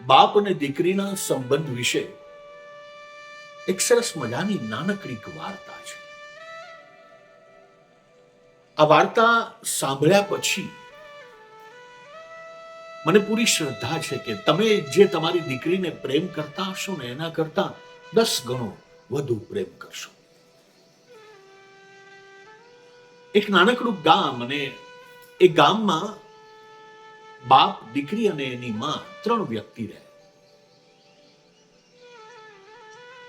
બાપ અને દીકરીના સંબંધ વિશે એક સરસ મજાની નાનકડી વાર્તા છે. આ વાર્તા સાંભળ્યા પછી મને પૂરી શ્રદ્ધા છે કે તમે જે તમારી દીકરીને પ્રેમ કરતા હશો ને એના કરતા 10 ગણો વધુ પ્રેમ કરશો. એક નાનકડું ગામ, અને એ ગામમાં બાપ, દીકરી અને એની માં 3 વ્યક્તિ રહે.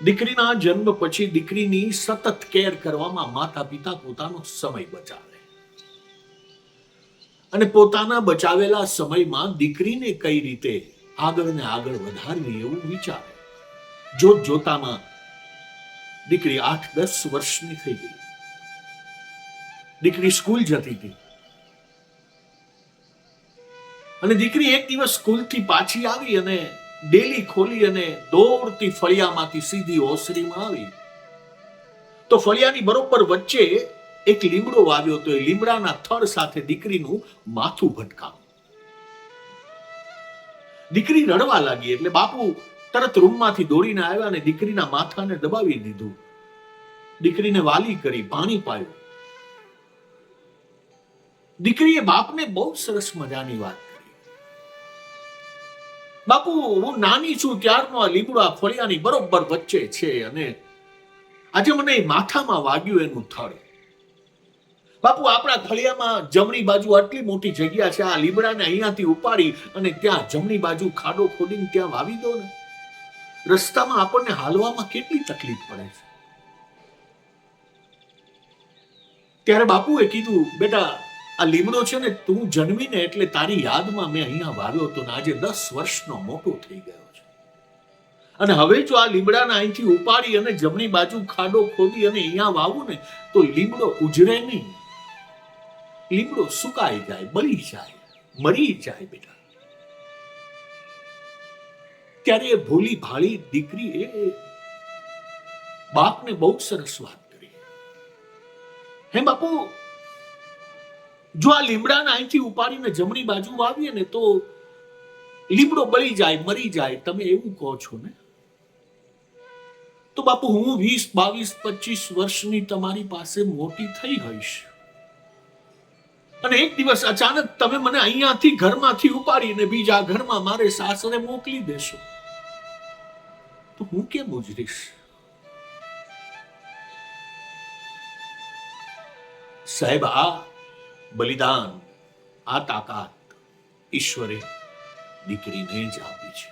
દીકરીના જન્મ પછી દીકરીની સતત કેર કરવામાં માતા પિતા પોતાનો સમય બચાવે અને પોતાના બચાવેલા સમયમાં દીકરીને કઈ રીતે આગળ ને આગળ વધારવી એવું વિચારે. જોત જોતામાં દીકરી 8-10 વર્ષની થઈ ગઈ. દીકરી સ્કૂલ જતી હતી અને દીકરી એક દિવસ સ્કૂલથી પાછી આવી અને ડેલી ખોલી અને દોડતી ફળિયામાંથી સીધી ઓસરીમાં આવી તો ફળિયાની બરોબર વચ્ચે એક લીમડો વાવ્યો હતો. એ લીમડાના થડ સાથે દીકરીનું માથું ભટકાવ્યું. દીકરી રડવા લાગી એટલે બાપુ તરત રૂમમાંથી દોડીને આવ્યા અને દીકરીના માથાને દબાવી દીધું. દીકરીને વાલી કરી, પાણી પાયું. દીકરીએ બાપને બહુ સરસ મજાની વાત કરી. બાપુ, હું નાની છું ત્યારનો આ લીમડો આ ફળિયાની બરોબર વચ્ચે છે અને આજે મને માથામાં વાગ્યું એનું થડ. બાપુ, આપણા ફળિયામાં જમણી બાજુ આટલી મોટી જગ્યા છે, આ લીમડાને અહીંયાથી ઉપાડી અને ત્યાં જમણી બાજુ ખાડો ખોદીને ત્યાં વાવી દો ને. રસ્તામાં આપણને હાલવામાં કેટલી તકલીફ પડે છે. ત્યારે બાપુએ કીધું, બેટા, આ લીમડો છે ને, તું જન્મીને એટલે તારી યાદમાં મેં અહીંયા વાવ્યો હતો ને આજે 10 વર્ષનો મોટો થઈ ગયો છે. અને હવે જો આ લીમડાને અહીંથી ઉપાડી અને જમણી બાજુ ખાડો ખોદી અને અહીંયા વાવું ને તો લીમડો ઉજળે નહીં, લીમડો સુકાઈ જાય, બળી જાય, મરી જાય બેટા. ત્યારે એ ભોલી ભાળી દીકરીએ બાપને બહુ સરસ વાત કરી. હે બાપુ, જો આ લીમડાને અહીંથી ઉપાડીને જમણી બાજુ વાવીએ ને તો લીમડો બળી જાય, મરી જાય, તમે એવું કહો છો ને? તો બાપુ, હું 20, 22, 25 વર્ષની તમારી પાસે મોટી થઈ હોઈશ અને એક દિવસ અચાનક તમે મને અહીંયાથી ઘરમાંથી ઉપાડીને બીજા ઘરમાં મારે સાસરે મોકલી દેશો તો હું કેમ ઉજરીશ? સાહેબ, આ બલિદાન, આ તાકાત ઈશ્વરે દીકરીને જ આપી છે.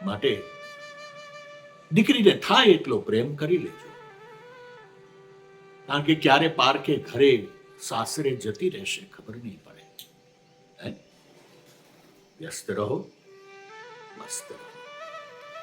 માટે દીકરીને થાય એટલો પ્રેમ કરી લેજો, કારણ કે ક્યારે પારકે ઘરે સાસરે જતી રહેશે ખબર નહીં પડે. વ્યસ્ત રહો, મસ્ત રહો.